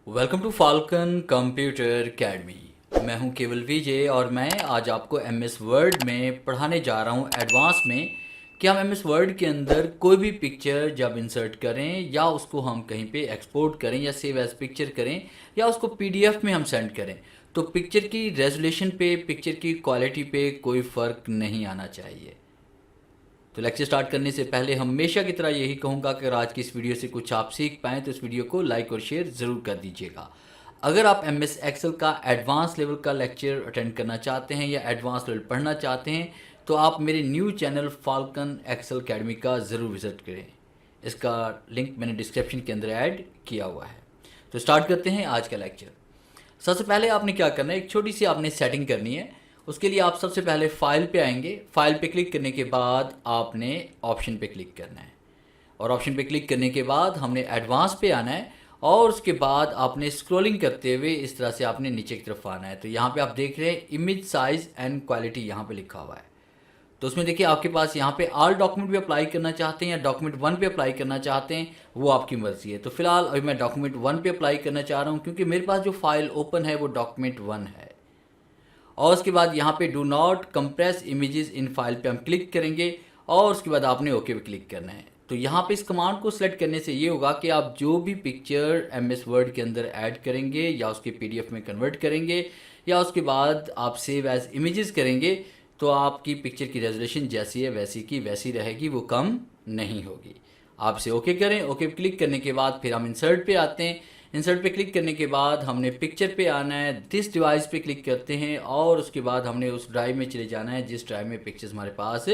Welcome to Falcon computer academy. मैं हूं केवल विजय और मैं आज आपको एमएस वर्ड में पढ़ाने जा रहा हूं एडवांस में कि हम एमएस वर्ड के अंदर कोई भी पिक्चर जब इंसर्ट करें या उसको हम कहीं पे एक्सपोर्ट करें या सेव एज पिक्चर करें या उसको पीडीएफ में हम सेंड करें तो पिक्चर की रेजोल्यूशन पे, पिक्चर की क्वालिटी पे कोई फ़र्क नहीं आना चाहिए। तो लेक्चर स्टार्ट करने से पहले हमेशा की तरह यही कहूँगा कि अगर आज की इस वीडियो से कुछ आप सीख पाएँ तो इस वीडियो को लाइक और शेयर ज़रूर कर दीजिएगा। अगर आप एमएस एक्सेल का एडवांस लेवल का लेक्चर अटेंड करना चाहते हैं या एडवांस लेवल पढ़ना चाहते हैं तो आप मेरे new channel Falcon Excel academy का ज़रूर विज़िट करें। इसका लिंक मैंने डिस्क्रिप्शन के अंदर ऐड किया हुआ है। तो स्टार्ट करते हैं आज का लेक्चर। सबसे पहले आपने क्या करना है, एक छोटी सी आपने सेटिंग करनी है। उसके लिए आप सबसे पहले फाइल पे आएंगे। फाइल पे क्लिक करने के बाद आपने ऑप्शन पे क्लिक करना है और ऑप्शन पे क्लिक करने के बाद हमने एडवांस पे आना है और उसके बाद आपने स्क्रॉलिंग करते हुए इस तरह से आपने नीचे की तरफ आना है। तो यहाँ पे आप देख रहे हैं इमेज साइज एंड क्वालिटी यहाँ पे लिखा हुआ है। तो उसमें देखिए आपके पास यहाँ पे ऑल डॉक्यूमेंट पे अप्लाई करना चाहते हैं या डॉक्यूमेंट 1 पे अप्लाई करना चाहते हैं, वो आपकी मर्जी है। तो फिलहाल अभी मैं डॉक्यूमेंट 1 पे अप्लाई करना चाह रहा हूँ क्योंकि मेरे पास जो फाइल ओपन है वो डॉक्यूमेंट 1 है। और उसके बाद यहाँ पे do not compress images in file पे हम क्लिक करेंगे और उसके बाद आपने ओके पे क्लिक करना है। तो यहाँ पे इस कमांड को सिलेक्ट करने से ये होगा कि आप जो भी पिक्चर एमएस वर्ड के अंदर ऐड करेंगे या उसके पीडीएफ में कन्वर्ट करेंगे या उसके बाद आप सेव एज इमेजेस करेंगे तो आपकी पिक्चर की रेजोल्यूशन जैसी है वैसी की वैसी रहेगी, वो कम नहीं होगी। आप इसे ओके करें। ओके पे क्लिक करने के बाद फिर हम इंसर्ट पे आते हैं। इंसर्ट पे क्लिक करने के बाद हमने पिक्चर पे आना है, दिस डिवाइस पे क्लिक करते हैं और उसके बाद हमने उस ड्राइव में चले जाना है जिस ड्राइव में पिक्चर्स हमारे पास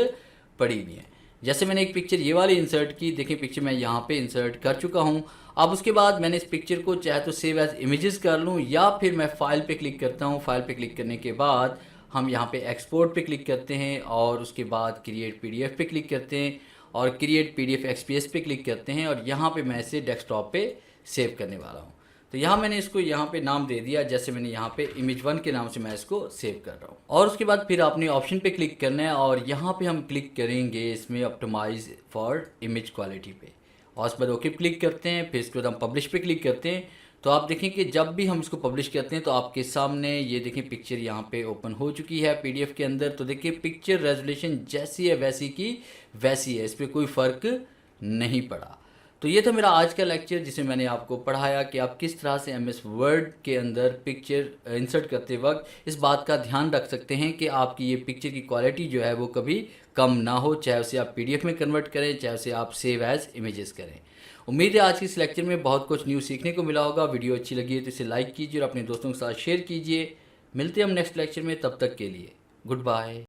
पड़ी हुई हैं। जैसे मैंने एक पिक्चर ये वाली इंसर्ट की, देखिए पिक्चर मैं यहाँ पे इंसर्ट कर चुका हूँ। अब उसके बाद मैंने इस पिक्चर को चाहे तो सेव एज इमेजेस कर लूँ या फिर मैं फाइल पे क्लिक करता हूँ। फाइल पे क्लिक करने के बाद हम यहाँ पे एक्सपोर्ट पे क्लिक करते हैं और उसके बाद क्रिएट पीडीएफ पे क्लिक करते हैं और क्रिएट पीडीएफ एक्सपीएस पे क्लिक करते हैं और यहाँ पे मैं इसे डेस्कटॉप पे सेव करने वाला हूँ। तो यहाँ मैंने इसको यहाँ पे नाम दे दिया, जैसे मैंने यहाँ पे इमेज 1 के नाम से मैं इसको सेव कर रहा हूँ। और उसके बाद फिर आपने ऑप्शन पे क्लिक करना है और यहाँ पे हम क्लिक करेंगे इसमें ऑप्टिमाइज फॉर इमेज क्वालिटी पे और उसके बाद ओके क्लिक करते हैं। फिर इसके बाद हम पब्लिश पे क्लिक करते हैं। तो आप देखें कि जब भी हम इसको पब्लिश करते हैं तो आपके सामने ये देखें पिक्चर यहाँ पे ओपन हो चुकी है पीडीएफ के अंदर। तो देखिए पिक्चर रेजोल्यूशन जैसी है वैसी की वैसी है, इस पर कोई फ़र्क नहीं पड़ा। तो ये था मेरा आज का लेक्चर जिसमें मैंने आपको पढ़ाया कि आप किस तरह से एमएस वर्ड के अंदर पिक्चर इंसर्ट करते वक्त इस बात का ध्यान रख सकते हैं कि आपकी ये पिक्चर की क्वालिटी जो है वो कभी कम ना हो, चाहे उसे आप पीडीएफ में कन्वर्ट करें चाहे उसे आप सेव एज इमेजेस करें। उम्मीद है आज की इस लेक्चर में बहुत कुछ न्यू सीखने को मिला होगा। वीडियो अच्छी लगी है तो इसे लाइक कीजिए और अपने दोस्तों के साथ शेयर कीजिए। मिलते हैं हम नेक्स्ट लेक्चर में, तब तक के लिए गुड बाय।